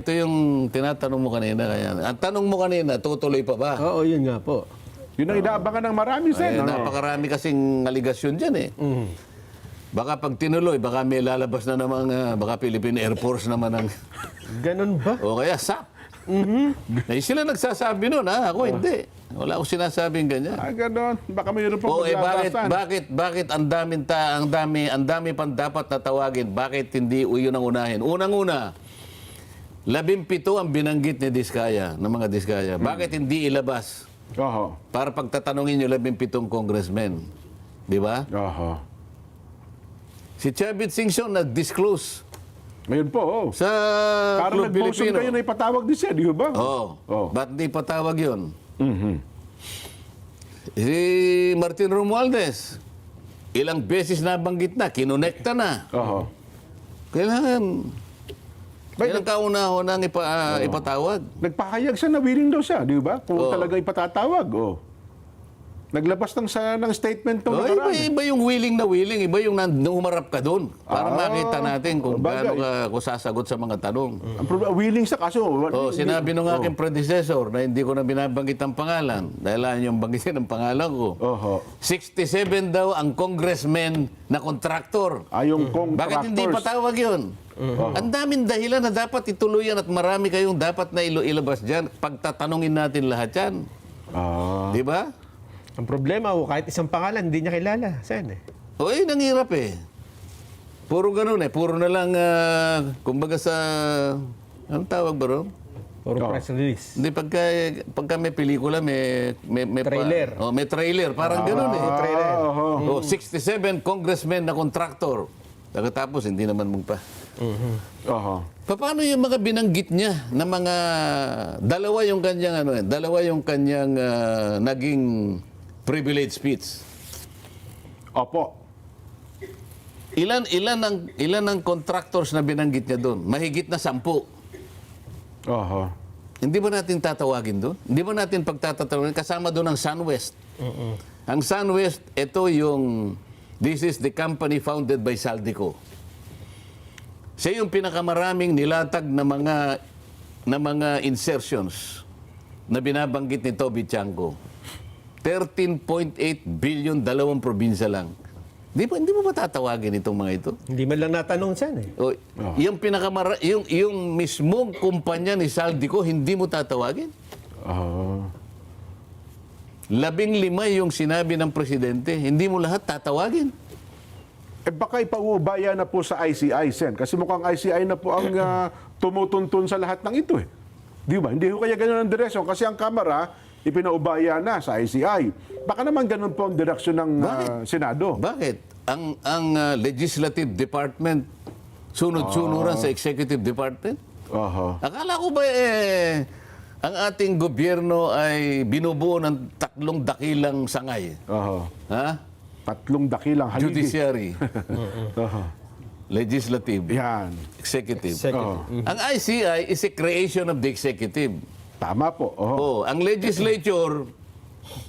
Ito yung tinatanong mo kanina. Kaya, ang tanong mo kanina, tutuloy pa ba? Oo, yun nga po. Yun ang inaabangan ng marami, Sen. Eh, Ano? napakarami kasing aligasyon dyan eh. Baka pag tinuloy, baka may lalabas na naman, baka Philippine Air Force naman ang... Ganun ba? o kaya SAP. Eh, sila nagsasabi nun, ha? Ako hindi. Wala akong sinasabing ganyan. Ganon. Baka mayroon pa O paglalabasan. bakit ang dami pang dapat na tawagin? Bakit hindi yun ang unahin? Unang-una, 17 ang binanggit ni Diskaya, ng mga Diskaya. Bakit hindi ilabas? Oho. Para pagtatanungin yung 17 congressmen. Di ba? Oho. Si Chavit Singson nag-disclose Ngayon po, oh. sa Parang Club nag-motion Filipino. kayo na ipatawag din siya, di ba? Oo. Oh. Ba't di patawag yun? Mhm. Si Martin Romualdez, ilang beses nabanggit na, kinonekta na. Oho. Kailangan. Kailangan kauna-unang ipatawag. Nagpahayag siya na willing daw siya, di ba? Kung Oo. talaga ipatatawag, oh. Naglabas ng statement ng nakaraan. Iba yung willing na willing, iba yung humarap ka doon. Para makita natin kung bagay. gaano ka kung sasagot sa mga tanong. Ang willing siya kaso. Sinabi nung aking predecessor na hindi ko na binabanggit ang pangalan dahil ayaw niyong banggitin ang pangalan ko. Oho. 67 daw ang congressman na kontraktor. Yung contractors. Bakit hindi patawag yun? Ang daming dahilan na dapat ituluyan at marami kayong dapat na ilabas dyan. Pagtatanungin natin lahat yan. Ah. Di ba? Ang problema, kahit isang pangalan, hindi niya kilala. Sen eh. Nanghirap eh. Puro ganun eh. Puro na lang, kumbaga sa, anong tawag ba ron? Puro press release. Hindi, pagka may pelikula, may Trailer. may trailer. Parang ganun eh. Trailer. Oho. 67 congressmen na kontraktor. Pagkatapos, hindi naman magpa. Oho. Paano yung mga binanggit niya na mga dalawa yung kanyang naging privilege speech. Opo. Ilan ang contractors na binanggit niya doon? Mahigit na 10. Oho. Hindi ba natin tatawagin doon? Hindi ba natin pagtatatawagin? Kasama doon ang SunWest. Ang SunWest, this is the company founded by Saldico. Siya yung pinakamaraming nilatag na mga insertions na binabanggit ni Toby Chanco. 13.8 billion, 2 probinsya lang. Hindi mo ba tatawagin itong mga ito? Hindi man lang natanong Sen eh. Yung mismong kumpanya ni Saldico, hindi mo tatawagin? 15 yung sinabi ng presidente, hindi mo lahat tatawagin? Baka ipaubaya na po sa ICI, Sen. Kasi mukhang ICI na po ang tumutuntun sa lahat ng ito eh. Di ba? Hindi ko kaya ganun ang direksyon. Kasi ang Kamara, ipinaubaya na sa ICI. Baka naman ganun po ang direksyon ng Senado. Bakit? Ang Legislative Department sunod-sunuran sa Executive Department? Oho. Akala ko ba ang ating gobyerno ay binubuo ng 3 dakilang sangay? Oho. Ha? 3 dakilang haligi. Judiciary, Oho. Legislative, Yan. Executive. Oho. Ang ICI is a creation of the Executive. Tama po. Oho. Ang Legislature,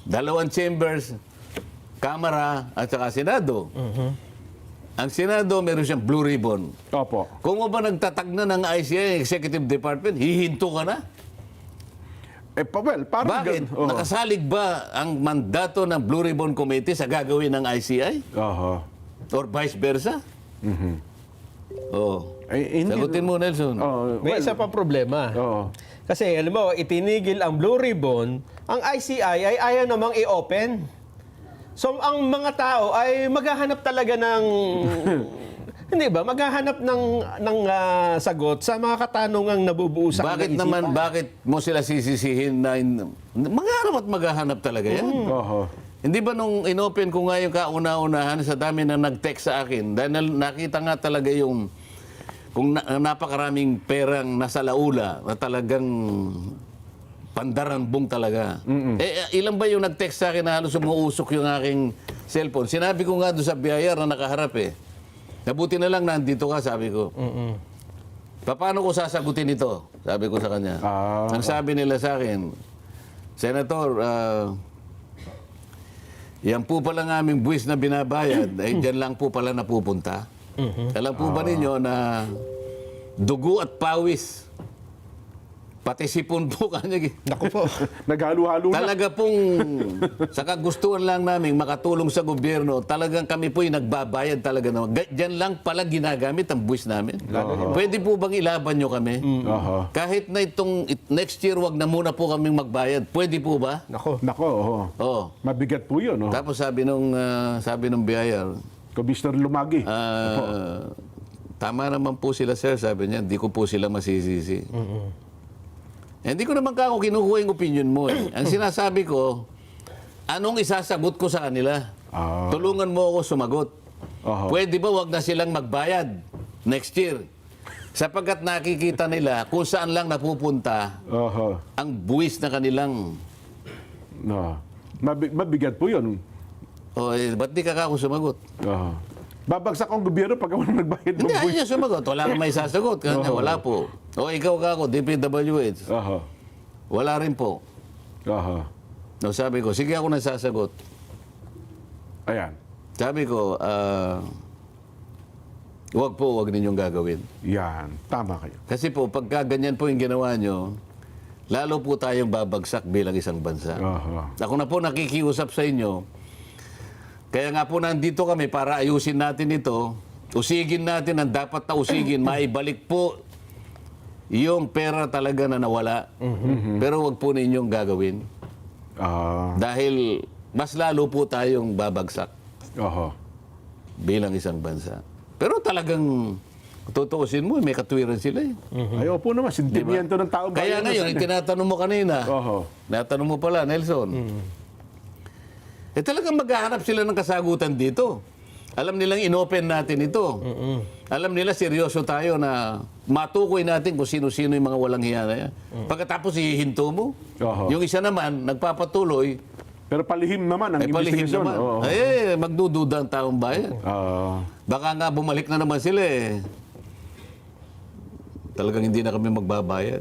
2 chambers, Kamara at saka Senado. Ang Senado, meron siyang blue ribbon. Opo. Kung ba nagtatag na ng ICI, Executive Department, hihinto ka na? Parang Bakit? Oho. Nakasalig ba ang mandato ng Blue Ribbon Committee sa gagawin ng ICI? Oho. Or vice versa? Hindi. Sagutin mo, Nelson. May isa pa problema. Oo. Kasi alam mo, itinigil ang Blue Ribbon, ang ICI ay ayaw namang i-open. So ang mga tao ay maghahanap talaga ng hindi ba? Maghahanap ng sagot sa mga katanungang nabubuo sa Bakit kanilang naman, isipan. bakit mo sila sisisihin na maghahanap talaga yan? Oho. Hindi ba nung inopen ko nga yung kauna-unahan sa dami na nag-text sa akin, dahil nakita nga talaga yung kung napakaraming perang nasa laula na talagang pandarambong talaga. Ilan ba yung nag-text sa akin na halos umuusok yung aking cellphone? Sinabi ko nga doon sa biyayar na nakaharap eh. Nabuti na lang nandito ka, sabi ko. Paano ko sasagutin ito? Sabi ko sa kanya. Ang sabi nila sa akin, Senator, yan po pala ng aming buwis na binabayad, ay dyan lang po pala napupunta. Alam po ba ninyo na dugo at pawis Pati sipon po kanya. Naku po. Naghalo-halo na. Talaga pong sa kagustuhan lang namin makatulong sa gobyerno, talagang kami po'y nagbabayad talaga naman. Diyan lang pala ginagamit ang buwis namin. Pwede po bang ilaban nyo kami? Oho. Kahit na itong next year, wag na muna po kaming magbayad. Pwede po ba? Nako. Nako, oho. Oo. Mabigat po yun. Oh. Tapos sabi nung BIR, Commissioner Lumagi. tama naman po sila, sir. Sabi niya, hindi ko po sila masisisi. Hindi ko naman kako kinukuha yung opinion mo. Ang sinasabi ko, anong isasagot ko sa kanila? Tulungan mo ako sumagot. Oho. Pwede ba wag na silang magbayad next year? Sapagkat nakikita nila kung saan lang napupunta Oho. ang buwis na kanilang... No. Mabigat po yun. ba't di ka kako sumagot? Oho. Babagsak ang gobyerno pag walang nagbayad ng Hindi, ayaw buwis. niya sumagot. Wala kang may sasagot. Kanya, wala po. Ikaw kako, DPWH. Oho. Wala rin po. Oho. Sabi ko, sige ako nagsasagot. Ayan. Sabi ko, wag ninyong gagawin. Yan. Tama kayo. Kasi po, pagka ganyan po yung ginawa nyo, lalo po tayong babagsak bilang isang bansa. Oho. Ako na po nakikiusap sa inyo. Kaya nga po nandito kami para ayusin natin ito. Usigin natin ang dapat na usigin. Maibalik po yung pera talaga na nawala. Pero wag po ninyong gagawin. Dahil mas lalo po tayong babagsak Oho. bilang isang bansa. Pero talagang tutuusin mo, may katwiran sila eh. Ayaw po naman. Sentimiento ng tao. Kaya ngayon, tinatanong mo kanina, Oho. natanong mo pala, Nelson, talagang maghahanap sila ng kasagutan dito. Alam nilang inopen natin ito. Alam nila seryoso tayo na matukoy natin kung sino-sino yung mga walang hiya na yan. Pagkatapos hihinto mo, Oho. yung isa naman, nagpapatuloy, Pero palihim naman ang palihim investigasyon. naman. Oo. Magdududa ang taong bayan. Baka nga bumalik na naman sila eh. Talagang hindi na kami magbabayad.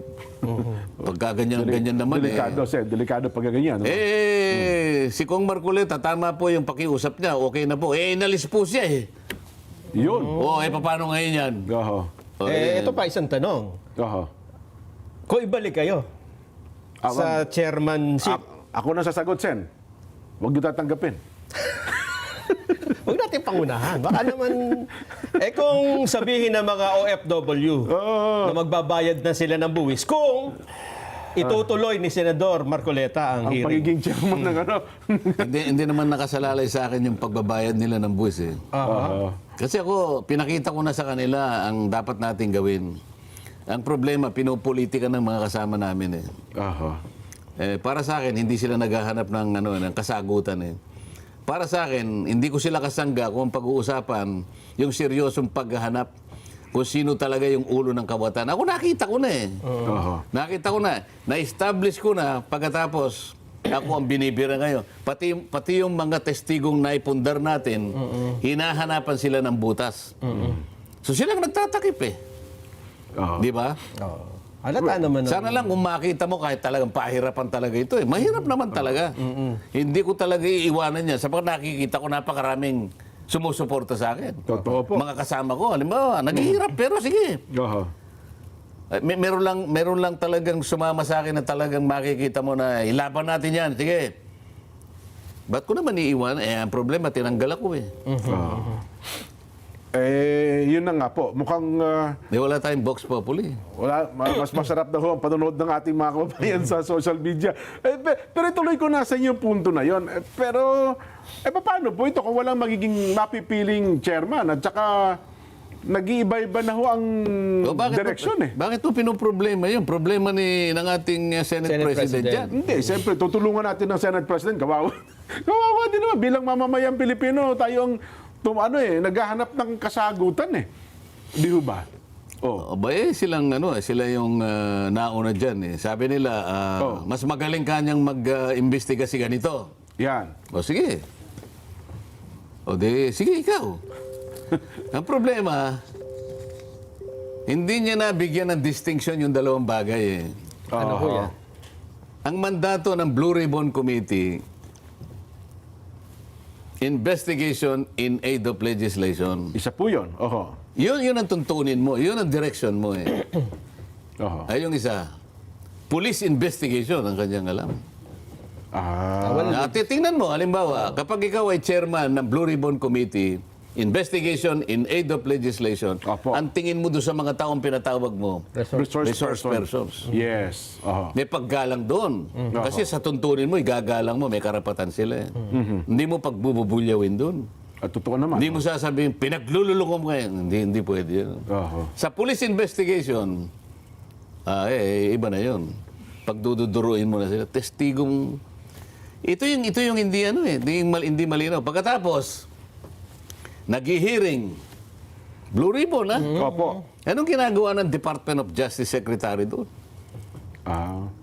Pagka ganyan naman Delikado, sir. Delikado pag ganyan. No? si Kong Marcoleta, tama po yung pakiusap niya. Okay na po. Inalis po siya eh. Yun. Paano ngayon yan? Oho. Ito pa isang tanong. Oho. Kung ibalik kayo sa chairmanship, Ako na sasagot, Sen. Huwag niyo tatanggapin. huwag natin pangunahan. Baka naman, kung sabihin ng mga OFW na magbabayad na sila ng buwis, kung itutuloy ni Senador Marcoleta ang Ang hearing. pagiging chairman ng ano. hindi naman nakasalalay sa akin yung pagbabayad nila ng buwis eh. Oho. Kasi ako, pinakita ko na sa kanila ang dapat nating gawin. Ang problema, pinupolitika ng mga kasama namin eh. Oho. Para sa akin, hindi sila naghahanap ng kasagutan eh. Para sa akin, hindi ko sila kasangga kung pag-uusapan yung seryosong paghahanap kung sino talaga yung ulo ng kawatan. Ako nakita ko na eh. Oho. Nakita ko na. Na-establish ko na pagkatapos ako ang binibira ngayon. Pati yung mga testigong naipundar natin, hinahanapan sila ng butas. So silang nagtatakip eh. Oho. Di ba? Halata naman. Sana lang kung makita mo kahit talagang pahirapan talaga ito eh. Mahirap naman talaga. Hindi ko talaga iiwanan yan. Sapagkat nakikita ko napakaraming sumusuporta sa akin. Totoo po. Mga kasama ko, halimbawa, naghihirap pero sige. Oho. Meron lang talagang sumama sa akin na talagang makikita mo na ilaban natin yan. Sige. Ba't ko naman iiwan? Ang problema, tinanggal ako eh. Yun na nga po. Mukhang Wala tayong Vox Populi. mas masarap na ho ang panonood ng ating mga kababayan sa social media. Pero ituloy ko na sa inyo yung punto na yon. Pero, paano po ito kung walang magiging mapipiling chairman at saka nag-iiba-iba na ho ang direksyon eh? Bakit po pinoproblema yun? Problema ng ating Senate President dyan. Hindi, siyempre, tutulungan natin ng Senate President. Kawawa. Kawawa din naman. Bilang mamamayang Pilipino, tayong naghahanap ng kasagutan eh. Di ho ba? Sila yung nauna dyan eh. Sabi nila, mas magaling kanyang mag-imbestiga si ganito. Yan. Sige. Sige ikaw. Ang problema, hindi niya nabigyan ng distinction yung dalawang bagay eh. Ano po yan? Ang mandato ng Blue Ribbon Committee, investigation in aid of legislation. Isa po yun. Oho. Yun ang tuntunin mo. Yun ang direction mo eh. Oho. Ay yung isa. police investigation ang kanyang alam. Tingnan mo, halimbawa, kapag ikaw ay chairman ng Blue Ribbon Committee, investigation in aid of legislation, Opo. ang tingin mo doon sa mga taong pinatawag mo, resource persons. Yes. May paggalang doon. Kasi sa tuntunin mo, igagalang mo, may karapatan sila. Hindi mo pagbububulyawin doon. At totoo naman. Hindi mo sasabihin, pinaglululong mo ngayon. Hindi pwede yan. Sa police investigation, iba na yun. Pagduduruin mo na sila, testigong... Ito yung hindi hindi malinaw. Pagkatapos, nag-hearing, Blue Ribbon, ha? Opo. Anong ginagawa ng Department of Justice Secretary doon?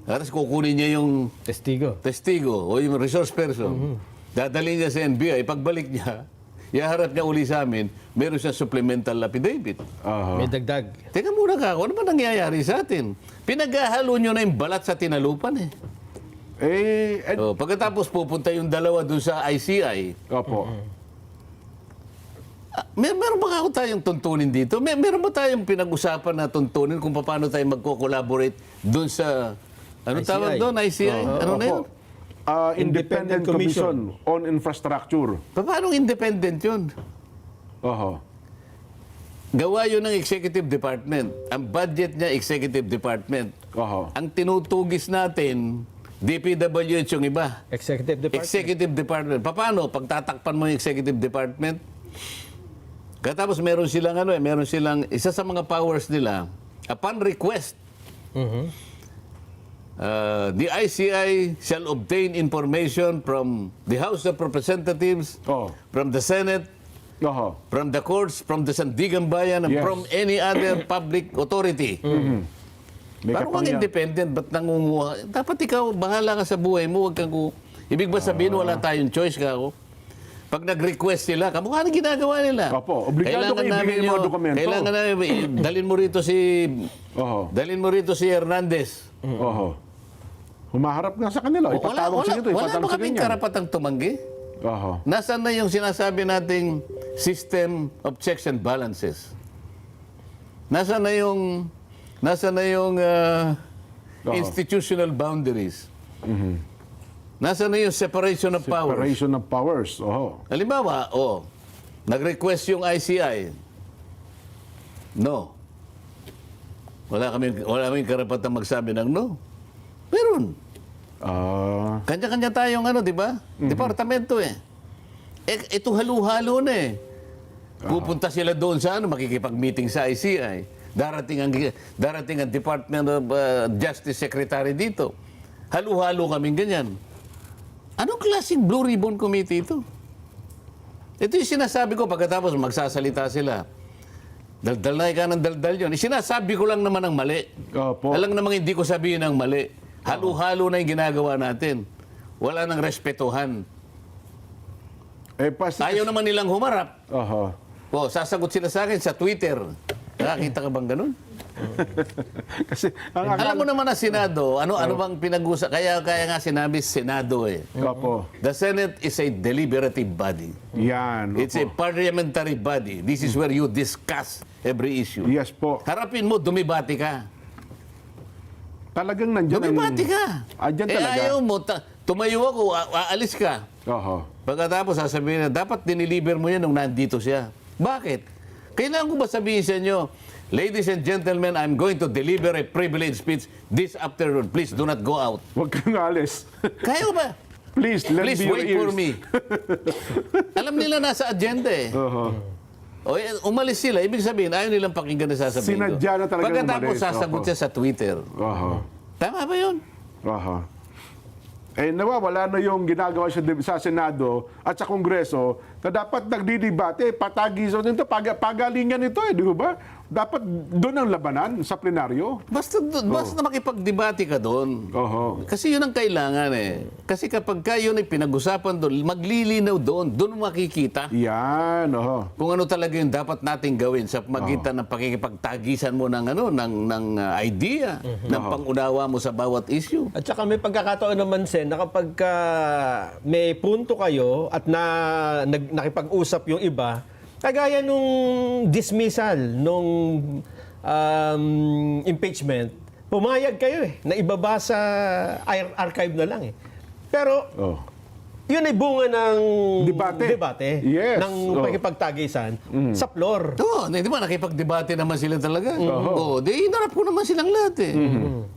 Tapos kukunin niya yung testigo o yung resource person. Dadali niya sa NBI. Pagbalik niya, iharap niya uli sa amin, meron siyang supplemental affidavit. May dagdag. Teka muna ka, ano ba nangyayari sa atin? Pinaghahalo nyo na yung balat sa tinalupan eh. Pagkatapos pupunta yung dalawa dun sa ICI. Opo. Meron ba ako tayong tuntunin dito? Meron ba tayong pinag-usapan na tuntunin kung paano tayo magko-collaborate dun sa, ano ICI. tawag doon, ICI? Ano na yun? Independent Commission on Infrastructure. Paano independent yun? Gawa yun ng Executive Department. Ang budget niya, Executive Department. Ang tinutugis natin, DPWH yung iba. Executive Department. Executive Department. Paano? Pagtatakpan mo yung Executive Department, katapos meron silang isa sa mga powers nila, upon request, the ICI shall obtain information from the House of Representatives, from the Senate, from the courts, from the Sandigan Bayan, and from any other public authority. Parang kang independent, ba't nangunguha? Dapat ikaw, bahala ka sa buhay mo, wag kang ibig ba sabihin, wala tayong choice ka ako? Pag nag-request sila, kamukha na ginagawa nila. Opo, obligado kayo ibigay yung mga dokumento. Kailangan na, dalin mo rito si Hernandez. Humaharap nga sa kanila. Ipatawag sa ito, wala ba kaming karapatang tumanggi? Nasaan na yung sinasabi nating system of checks and balances? Nasaan na yung institutional boundaries? Nasaan na yung separation of powers? Separation of powers. Halimbawa, nag-request yung ICI. No. Wala kaming karapatang magsabi ng no. Meron. Kanya-kanya tayong di ba? Departamento eh. Ito halo-halo na eh. Pupunta sila doon sa makikipag-meeting sa ICI. Darating ang Department of Justice Secretary dito. Halo-halo kaming ganyan. Anong klaseng Blue Ribbon Committee ito? Ito yung sinasabi ko pagkatapos magsasalita sila. Daldal na ka ng daldal yun. Sinasabi ko lang naman ang mali. Alam namang hindi ko sabihin ang mali. Halo-halo na yung ginagawa natin. Wala nang respetuhan. Ayaw naman nilang humarap. Sasagot sila sa akin sa Twitter. Nakakita ka bang ganun? Kasi alam mo naman na Senado, ano bang pinag-usap? Kaya nga sinabi Senado eh. The Senate is a deliberative body. Yan. It's a parliamentary body. This is where you discuss every issue. Yes po. Harapin mo, dumibati ka. Talagang nandiyan dumibati ka. Andyan talaga. Ayaw mo, tumayo ako, aalis ka. Pagkatapos sasabihin na, dapat diniliber mo yan nung nandito siya. Bakit? Kailangan ko ba sabihin sa inyo, ladies and gentlemen, I'm going to deliver a privileged speech this afternoon. Please do not go out. Huwag kang alis. Kaya ba? Please, Please wait for me. Alam nila nasa agenda eh. Umalis sila. Ibig sabihin, ayaw nilang pakinggan na sasabihin ko. Sinadya na talaga pagkatapos sasagot siya sa Twitter. Tama ba yun? Nawawala na yung ginagawa sa Senado at sa Kongreso na dapat nagdidebate, patagisan nito, pagalingan ito di ba? Dapat doon ang labanan sa plenaryo. Basta makipagdebate ka doon. Kasi yun ang kailangan eh. Kasi kapag yun ay pinag-usapan doon, maglilinaw doon, doon makikita. Yan, kung ano talaga yung dapat nating gawin sa magitan ng pakikipagtagisan mo ng idea, ng pangunawa mo sa bawat issue. At saka may pagkakataon naman, Sen, na kapag may punto kayo at nakipag-usap yung iba, kagaya nung dismissal, nung impeachment, pumayag kayo na ibaba sa archive na lang Pero, Oh. yun ay bunga ng Debate. Yes. ng pakipagtagisan sa floor. Oo, di ba nakipagdebate naman sila talaga? Oo, di inarap ko naman silang lahat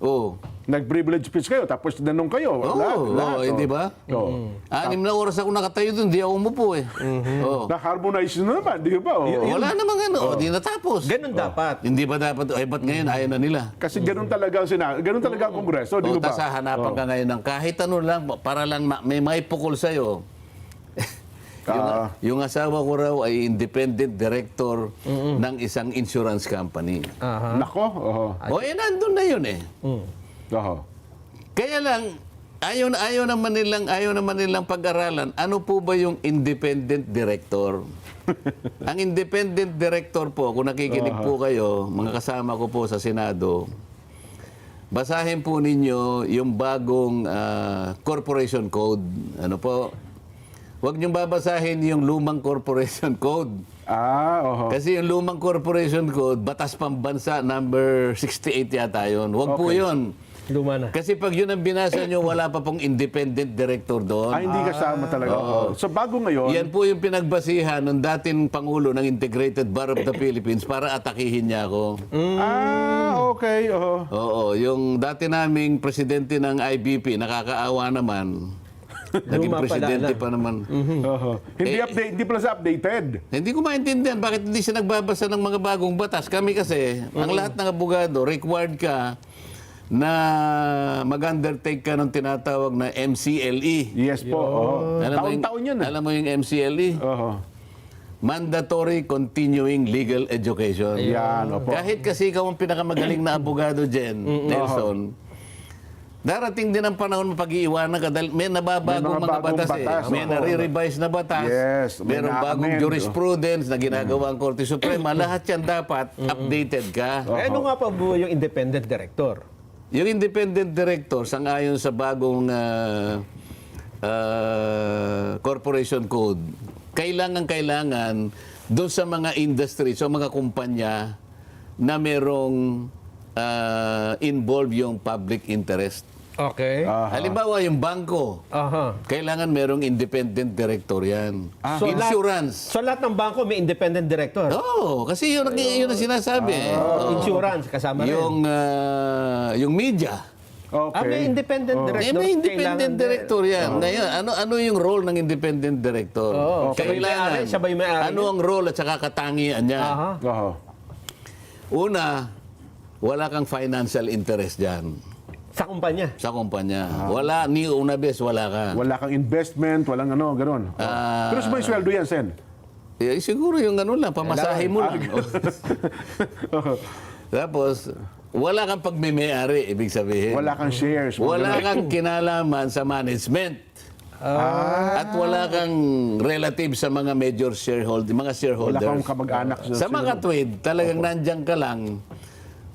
Oo. Nag-privilege speech kayo, tapos tinanong kayo. Oo, hindi ba? Oo. 6 na oras ako nakatayo doon, di ako umupo Oo. Na-harmonize na naman, di ba? Oo. Wala namang di natapos. Ganun dapat. Hindi ba dapat, ba't ngayon ayaw na nila? Kasi ganun talaga ang ganun talaga ang Kongreso, di ba? Tapos hahanapan ka ngayon ng kahit ano lang, para lang may maipukol sa'yo. yung asawa ko raw ay independent director ng isang insurance company. Nako, oho. Nandun na yun Oho. Kaya lang, ayaw naman nilang pag-aralan, ano po ba yung independent director? Ang independent director po, kung nakikinig po kayo, mga kasama ko po sa Senado, basahin po ninyo yung bagong corporation code. Ano po? Huwag niyong babasahin yung lumang corporation code. Oho. Kasi yung lumang corporation code, Batas Pambansa number 68 yata yun. Huwag po yun. Luma na. Kasi pag yun ang binasa nyo, wala pa pong independent director doon. Hindi kasama talaga. So bago ngayon, Yan po yung pinagbasihan ng dating Pangulo ng Integrated Bar of the Philippines para atakihin niya ako. okay. Oho. Oo, yung dati naming presidente ng IBP, nakakaawa naman. Naging Luma pala presidente na. pa naman. Oho. Hindi pala sa updated. Hindi ko maintindihan bakit hindi siya nagbabasa ng mga bagong batas. Kami kasi, ang lahat ng abogado, required ka na mag-undertake ka ng tinatawag na MCLE. Yes po. Oho. Taon-taon yun. Alam mo yung MCLE? Oho. Mandatory Continuing Legal Education. Yan, opo. Kahit kasi ikaw ang pinakamagaling na abogado dyan, Nelson, darating din ang panahon mapag-iiwanan ka dahil may nababagong May mga mga bagong batas batas, May opo. nare-revise na batas. Yes, may Merong bagong na-amend. jurisprudence na ginagawa ang Korte Suprema. Lahat yan dapat updated ka. Ano nga pa po yung independent director? Yung independent director, sang-ayon sa bagong corporation code, kailangan doon sa mga industry, sa mga kumpanya na merong involve yung public interest. Okay. Halimbawa, yung bangko, kailangan merong independent director yan. Insurance. So lahat ng bangko may independent director? Oo, kasi yun ang sinasabi. Oo. Insurance kasama rin? Yung media. Okay. May independent director? May independent Kailangan director yan. Ngayon, ano yung role ng independent director? Kailangan, Siya ba yung may-ari? ano ang role at saka katangian niya? Oho. Una, wala kang financial interest dyan Sa kumpanya? sa kumpanya. Wala, ni una bes, wala ka. Wala kang investment, walang gano'n. Pero may sweldo yan, Sen. Siguro yung ano lang, pamasahe mo lang. Tapos, wala kang pagmimay-ari, ibig sabihin. Wala kang shares. Wala kang kinalaman sa management. At wala kang relative sa mga major shareholders, mga Wala shareholders. kang kamag-anak. Sa mga tweed, talagang nandyan ka lang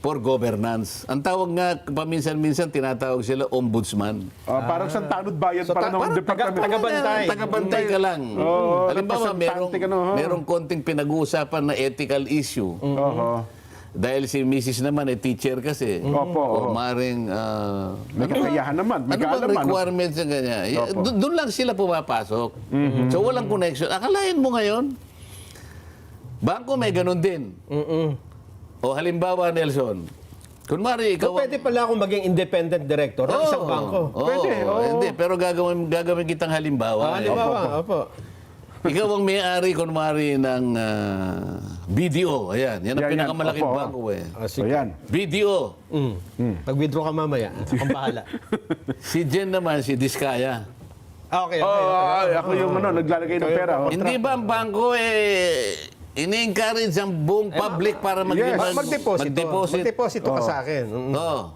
for governance. Ang tawag nga, paminsan-minsan, tinatawag sila ombudsman. Parang sa tanod bayan para ng parang department. Tagabantay. Tagabantay ka lang. Oo, Halimbawa, representante ka, no? merong konting pinag-uusapan na ethical issue. Oho. Dahil si Mrs. naman teacher kasi. Opo. O maring... May kakayahan naman. May ano bang kaalaman. requirements na ganyan? Doon lang sila pumapasok. So walang connection. Akalain mo ngayon, bangko may ganun din. O halimbawa, Nelson, kunwari ikaw... Pwede pala akong maging independent director ng isang bangko? Pwede, oo. Hindi, pero gagawin kitang halimbawa. Halimbawa, opo. Ikaw ang may-ari, kunwari, ng BDO. Ayan, yan ang Yan, pinakamalaking opo. bangko eh. So yan. BDO. Pag-withdraw ka mamaya, akong bahala. Si Jen naman, si Diskaya. Okay. Ako yung naglalagay ng pera. Hindi ba ang bangko ini-encourage ang buong public para Magdeposito ka sa akin. Oo.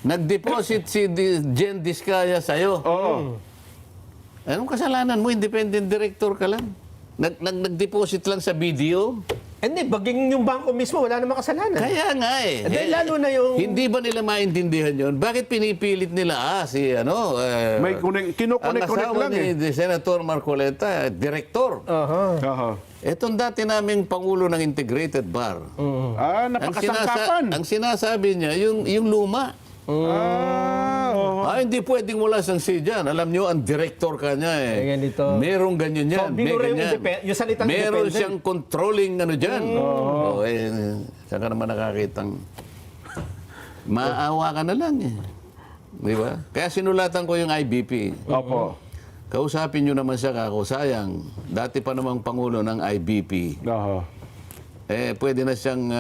Nag-deposit si Jen Diskaya sa'yo. Oo. Anong kasalanan mo? Independent director ka lang. Nag-deposit lang sa BDO. Hindi, baging yung bangko mismo, wala namang kasalanan. Kaya nga eh. Dahil lalo na yung... Hindi ba nila maintindihan yun? Bakit pinipilit nila, May ang kinukonek-konek asawa lang eh. ni Senator Marcoleta, direktor. Aha. Aha. Etong dati naming Pangulo ng Integrated Bar. Napakasangkapan. Ang sinasabi niya, yung luma. Oo. Hindi pwedeng wala siyang si dyan. Alam niyo, ang director ka niya eh. Ganito. Merong ganyan yan. So, binura yung yung salitang Meron independent. siyang controlling dyan. Saan ka naman nakakitang maawa ka na lang eh. Di ba? Kaya sinulatan ko yung IBP. Opo. Kausapin nyo naman siya kako. Sayang, dati pa namang Pangulo ng IBP. Aha. Pwede na siyang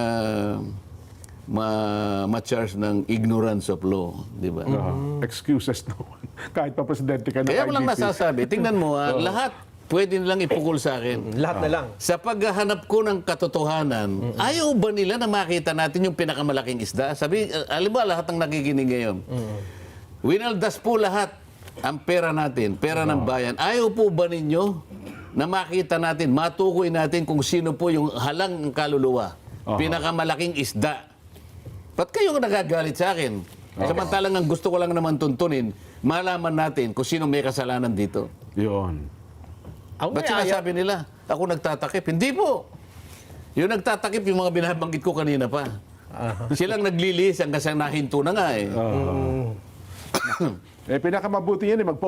ma-charge ng ignorance of law. Di ba? Excuses naman. Kahit pa presidente ka ng Kaya ko lang IBP. nasasabi, tingnan mo, lahat pwede nilang ipukol sa akin. Lahat na lang. Sa paghahanap ko ng katotohanan, ayaw ba nila na makita natin yung pinakamalaking isda? Sabi, alam mo, lahat ng nakikinig ngayon. Winaldas po lahat ang pera natin, pera ng bayan. Ayaw po ba ninyo na makita natin, matukoy natin kung sino po yung halang kaluluwa? Pinakamalaking isda. Ba't kayo nagagalit sa akin? Samantalang ang gusto ko lang naman tuntunin, malaman natin kung sino may kasalanan dito. Yun. Ba't sinasabi nila, ako nagtatakip? Hindi po. Yung nagtatakip, yung mga binabanggit ko kanina pa. Silang naglilihis hanggang sa nahinto na nga eh. Pinakamabuti yan magpa